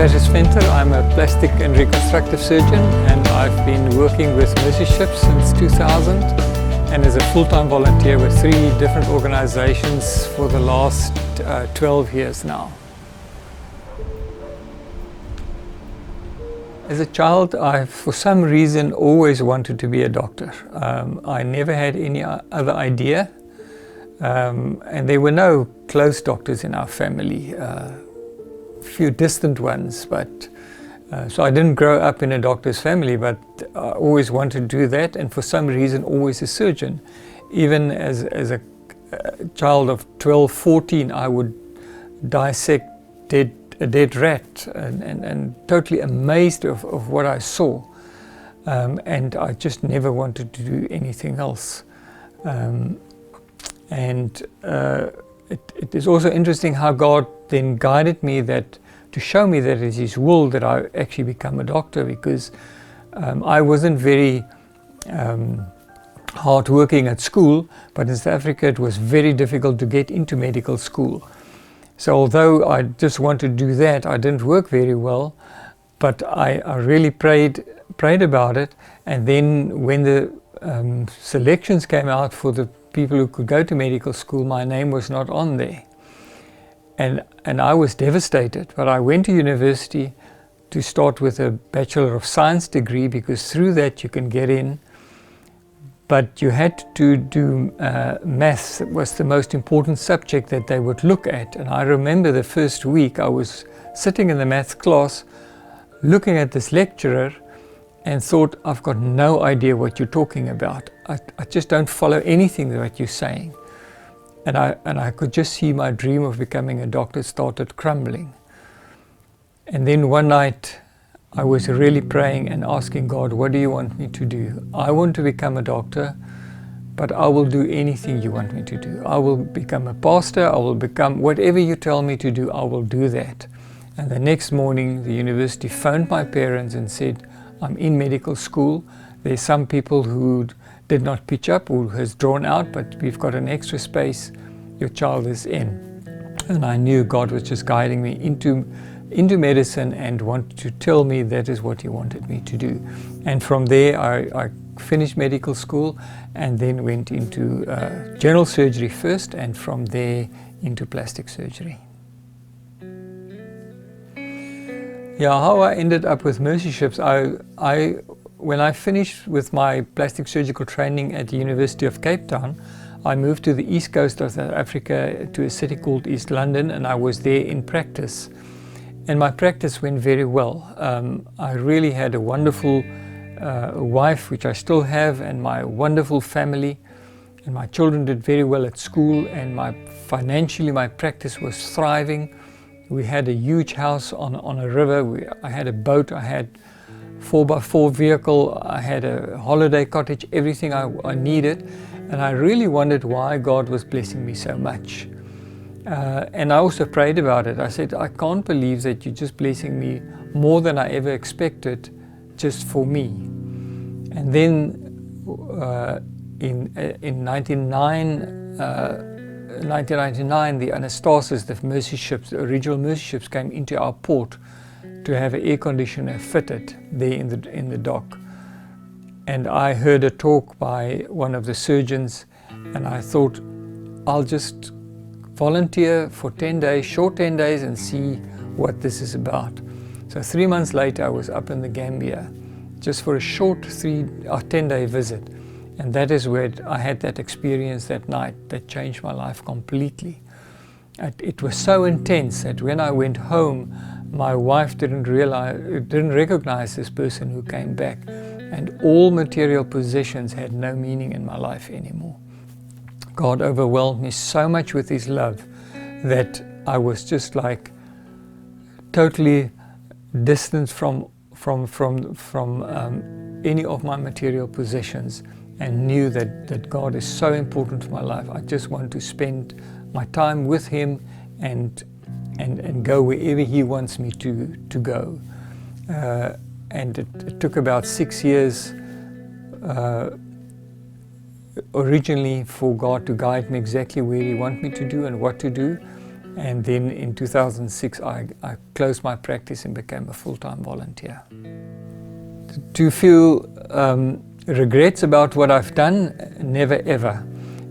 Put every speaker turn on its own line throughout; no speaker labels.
Saddest Thing. I'm a plastic and reconstructive surgeon, and I've been working with Mercy Ships since 2000 and as a full-time volunteer with 3 different organizations for the last 12 years now. As a child, I, for some reason, always wanted to be a doctor. I never had any other idea, and there were no close doctors in our family. Few distant ones, but so I didn't grow up in a doctor's family, but I always wanted to do that, and for some reason always a surgeon. Even as a child of 12, 14, I would dissect a dead rat and totally amazed of what I saw, and I just never wanted to do anything else. It is also interesting how God then guided me to show me that it is His will that I actually become a doctor, because I wasn't very hard working at school, but in South Africa it was very difficult to get into medical school. So although I just wanted to do that, I didn't work very well, but I really prayed about it, and then when the selections came out for the people who could go to medical school, my name was not on there. And I was devastated, but I went to university to start with a Bachelor of Science degree, because through that you can get in, but you had to do maths. It was the most important subject that they would look at. And I remember the first week I was sitting in the maths class looking at this lecturer and thought, I've got no idea what you're talking about. I just don't follow anything that you're saying. And I could just see my dream of becoming a doctor started crumbling. And then one night I was really praying and asking God, what do you want me to do? I want to become a doctor, but I will do anything you want me to do. I will become a pastor, I will become whatever you tell me to do, I will do that. And the next morning the university phoned my parents and said, I'm in medical school. There's some people who did not pitch up or has drawn out, but we've got an extra space, your child is in. And I knew God was just guiding me into medicine and wanted to tell me that is what He wanted me to do. And from there I finished medical school and then went into general surgery first, and from there into plastic surgery. Yeah, how I ended up with Mercy Ships, when I finished with my plastic surgical training at the University of Cape Town, I moved to the east coast of South Africa to a city called East London, and I was there in practice. And my practice went very well. I really had a wonderful wife, which I still have, and my wonderful family, and my children did very well at school, and financially my practice was thriving. We had a huge house on a river. I had a boat, I had 4x4 vehicle, I had a holiday cottage, everything I needed, and I really wondered why God was blessing me so much. And I also prayed about it. I said, I can't believe that you're just blessing me more than I ever expected just for me. And then in 1999, the Anastasis, the Mercy Ships, the original Mercy Ships, came into our port to have an air conditioner fitted there in the dock. And I heard a talk by one of the surgeons, and I thought, I'll just volunteer for 10 days, short 10 days, and see what this is about. So 3 months later I was up in the Gambia just for a short 10-day visit, and that is where I had that experience that night that changed my life completely. It was so intense that when I went home, my wife didn't recognize this person who came back, and all material possessions had no meaning in my life anymore. God overwhelmed me so much with His love that I was just like totally distanced from any of my material possessions, and knew that God is so important to my life. I just want to spend my time with Him and go wherever He wants me to go. And it took about 6 years originally for God to guide me exactly where He wanted me to do and what to do. And then in 2006 I closed my practice and became a full-time volunteer. To feel regrets about what I've done, never ever,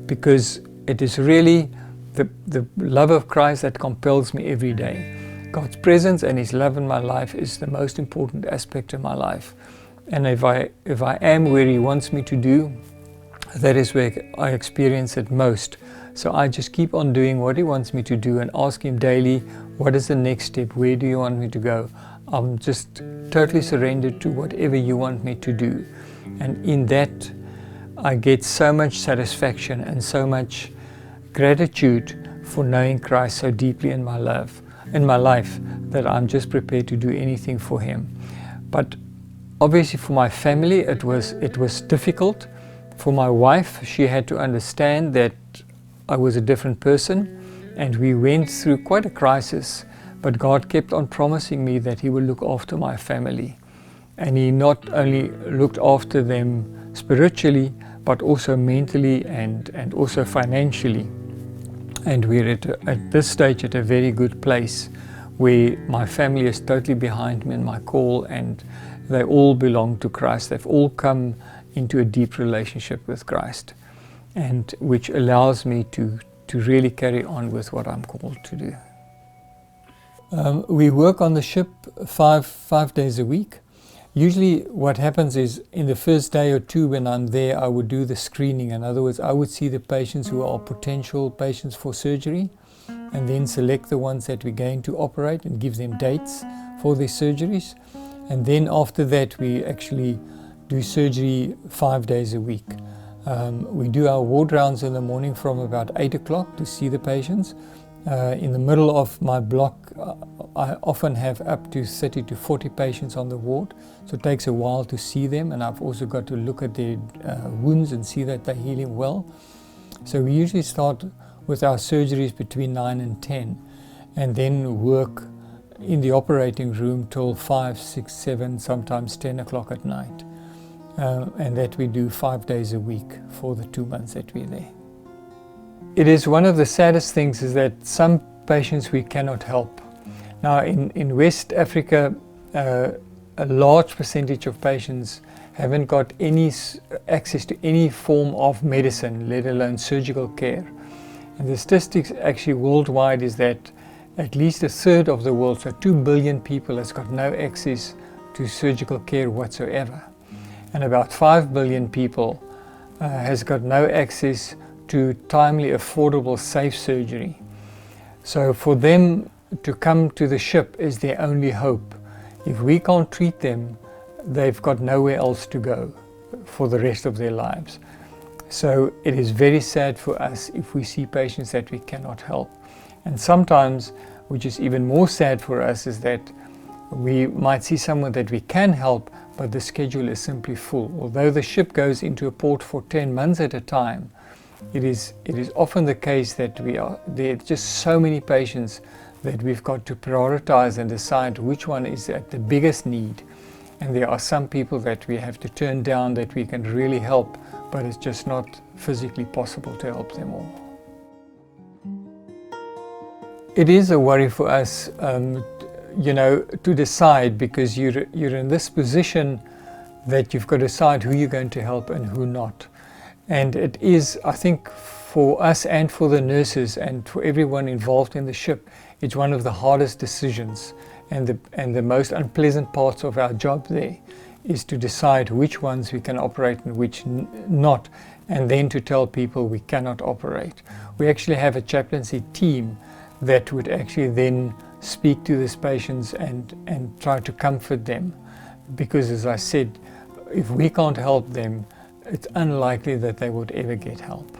because it is really the love of Christ that compels me every day. God's presence and His love in my life is the most important aspect of my life. And if I am where He wants me to do, that is where I experience it most. So I just keep on doing what He wants me to do and ask Him daily, what is the next step? Where do you want me to go? I'm just totally surrendered to whatever you want me to do. And in that, I get so much satisfaction and so much gratitude for knowing Christ so deeply in my life, that I'm just prepared to do anything for Him. But obviously for my family, it was difficult. For my wife, she had to understand that I was a different person, and we went through quite a crisis, but God kept on promising me that He would look after my family. And He not only looked after them spiritually, but also mentally and also financially. And we're at this stage at a very good place where my family is totally behind me in my call, and they all belong to Christ. They've all come into a deep relationship with Christ, and which allows me to really carry on with what I'm called to do. We work on the ship five days a week. Usually what happens is in the first day or two when I'm there, I would do the screening. In other words, I would see the patients who are potential patients for surgery, and then select the ones that we're going to operate and give them dates for their surgeries. And then after that, we actually do surgery 5 days a week. We do our ward rounds in the morning from about 8 o'clock to see the patients. In the middle of my block, I often have up to 30 to 40 patients on the ward, so it takes a while to see them, and I've also got to look at their wounds and see that they're healing well. So we usually start with our surgeries between 9 and 10, and then work in the operating room till 5, 6, 7, sometimes 10 o'clock at night. And that we do 5 days a week for the 2 months that we're there. It is one of the saddest things is that some patients we cannot help. Now in West Africa, a large percentage of patients haven't got any access to any form of medicine, let alone surgical care. And the statistics actually worldwide is that at least a third of the world, so 2 billion people, has got no access to surgical care whatsoever. And about 5 billion people has got no access to timely, affordable, safe surgery. So for them to come to the ship is their only hope. If we can't treat them, they've got nowhere else to go for the rest of their lives. So it is very sad for us if we see patients that we cannot help. And sometimes, which is even more sad for us, is that we might see someone that we can help, but the schedule is simply full. Although the ship goes into a port for 10 months at a time, it is often the case that there are just so many patients that we've got to prioritize and decide which one is at the biggest need. And there are some people that we have to turn down that we can really help, but it's just not physically possible to help them all. It is a worry for us, to decide, because you're in this position that you've got to decide who you're going to help and who not. And it is, I think, for us and for the nurses and for everyone involved in the ship, it's one of the hardest decisions and the most unpleasant parts of our job there is to decide which ones we can operate and which not, and then to tell people we cannot operate. We actually have a chaplaincy team that would actually then speak to these patients and try to comfort them, because as I said, if we can't help them, it's unlikely that they would ever get help.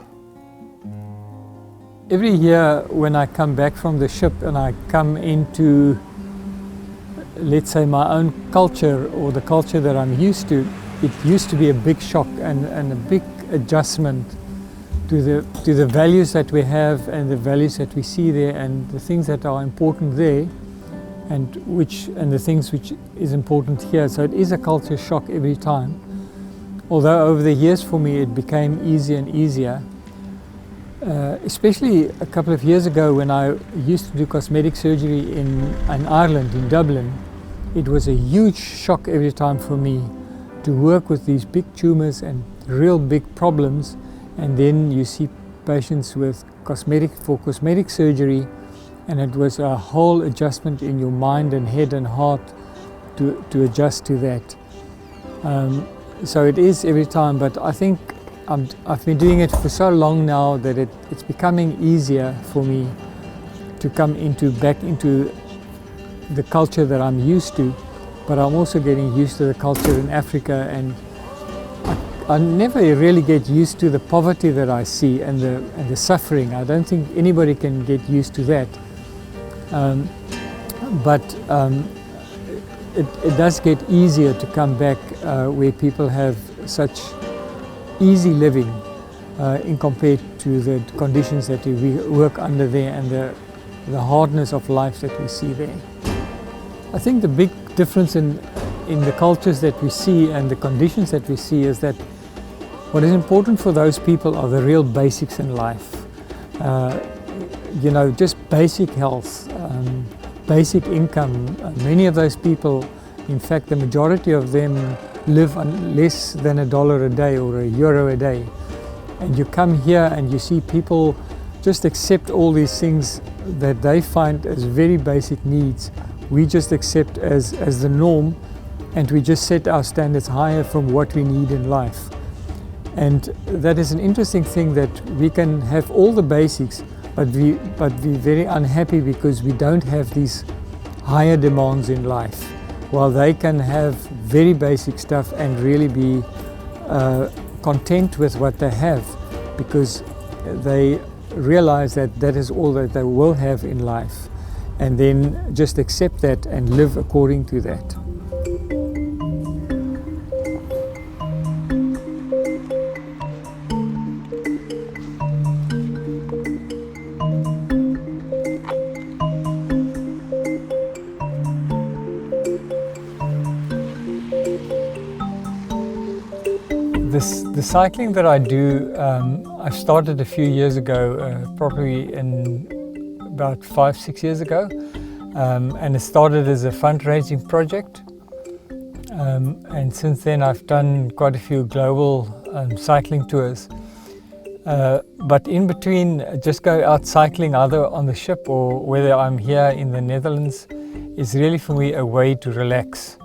Every year when I come back from the ship and I come into, let's say, my own culture or the culture that I'm used to, it used to be a big shock and a big adjustment to the values that we have and the values that we see there and the things that are important there and the things which is important here. So it is a culture shock every time. Although over the years for me it became easier and easier. especially a couple of years ago when I used to do cosmetic surgery in Ireland, in Dublin, it was a huge shock every time for me to work with these big tumors and real big problems, and then you see patients with cosmetic surgery, and it was a whole adjustment in your mind and head and heart to adjust to that. So it is every time, but I think I've been doing it for so long now that it's becoming easier for me to come back into the culture that I'm used to, but I'm also getting used to the culture in Africa, and I never really get used to the poverty that I see and the suffering. I don't think anybody can get used to that. But it does get easier to come back where people have such easy living in compared to the conditions that we work under there and the hardness of life that we see there. I think the big difference in the cultures that we see and the conditions that we see is that what is important for those people are the real basics in life. You know, just basic health, basic income. Many of those people, in fact, the majority of them live on less than $1 a day or €1 a day. And you come here and you see people just accept all these things that they find as very basic needs. We just accept as the norm, and we just set our standards higher from what we need in life. And that is an interesting thing, that we can have all the basics, but be very unhappy because we don't have these higher demands in life, while they can have very basic stuff and really be content with what they have, because they realize that that is all that they will have in life, and then just accept that and live according to that. The cycling that I do, I started a few years ago, probably in about 5-6 years ago, and it started as a fundraising project, and since then I've done quite a few global cycling tours, but in between, just go out cycling either on the ship or whether I'm here in the Netherlands is really for me a way to relax.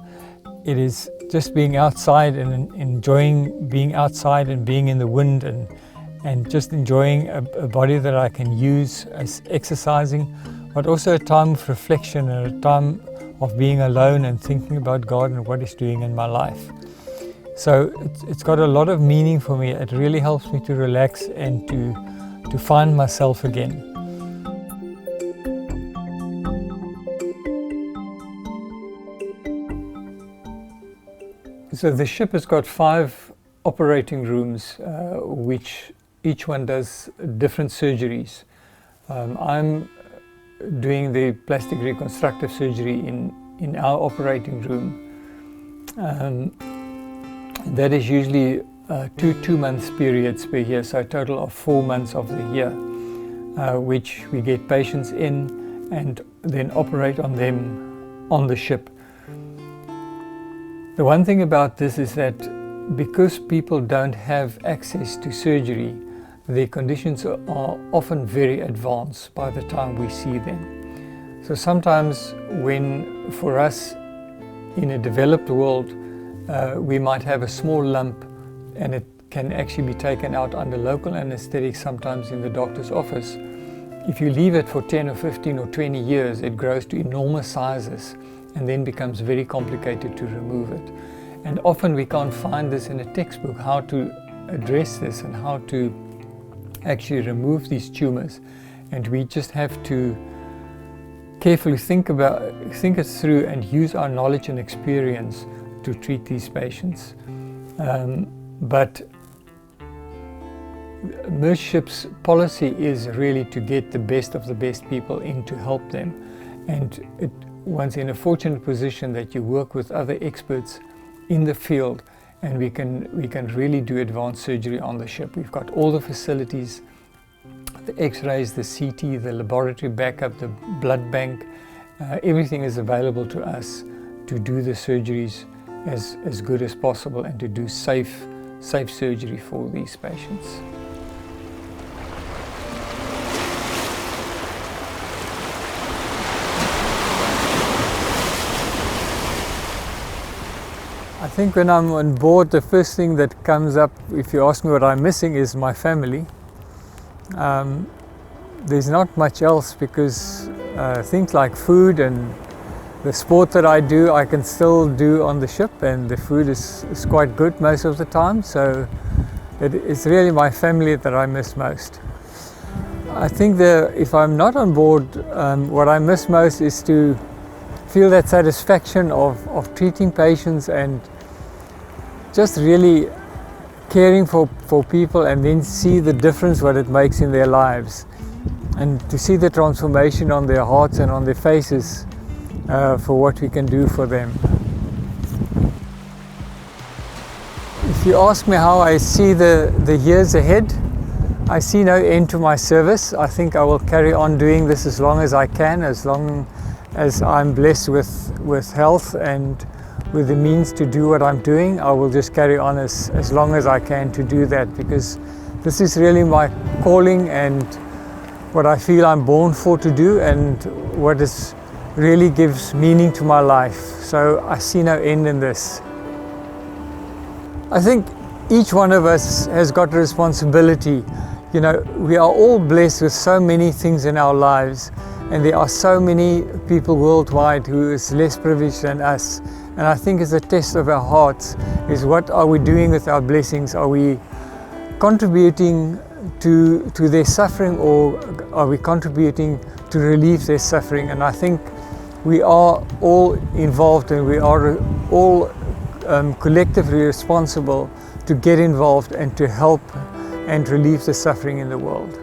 It is just being outside and enjoying being outside and being in the wind and just enjoying a body that I can use as exercising, but also a time of reflection and a time of being alone and thinking about God and what He's doing in my life. So it's got a lot of meaning for me. It really helps me to relax and to find myself again. So the ship has got 5 operating rooms, which each one does different surgeries. I'm doing the plastic reconstructive surgery in our operating room. That is usually 2 months periods per year, so a total of 4 months of the year, which we get patients in and then operate on them on the ship. The one thing about this is that because people don't have access to surgery, their conditions are often very advanced by the time we see them. So sometimes when, for us in a developed world, we might have a small lump and it can actually be taken out under local anesthetic, sometimes in the doctor's office. If you leave it for 10 or 15 or 20 years, it grows to enormous sizes and then becomes very complicated to remove it. And often we can't find this in a textbook, how to address this and how to actually remove these tumors. And we just have to carefully think it through and use our knowledge and experience to treat these patients. But Mership's policy is really to get the best of the best people in to help them. And one's in a fortunate position that you work with other experts in the field, and we can really do advanced surgery on the ship. We've got all the facilities the x-rays, the CT, the laboratory backup, the blood bank, everything is available to us to do the surgeries as good as possible and to do safe surgery for these patients. I think when I'm on board, the first thing that comes up, if you ask me what I'm missing, is my family. There's not much else, because things like food and the sport that I do, I can still do on the ship, and the food is quite good most of the time. So it's really my family that I miss most. I think if I'm not on board, what I miss most is to feel that satisfaction of treating patients and just really caring for people, and then see the difference what it makes in their lives, and to see the transformation on their hearts and on their faces for what we can do for them. If you ask me how I see the years ahead, I see no end to my service. I think I will carry on doing this as long as I can, as long as I'm blessed with health and with the means to do what I'm doing. I will just carry on as long as I can to do that, because this is really my calling and what I feel I'm born for to do, and what really gives meaning to my life. So I see no end in this. I think each one of us has got a responsibility. You know, we are all blessed with so many things in our lives, and there are so many people worldwide who is less privileged than us. And I think it's a test of our hearts, is what are we doing with our blessings? Are we contributing to their suffering, or are we contributing to relieve their suffering? And I think we are all involved, and we are all collectively responsible to get involved and to help and relieve the suffering in the world.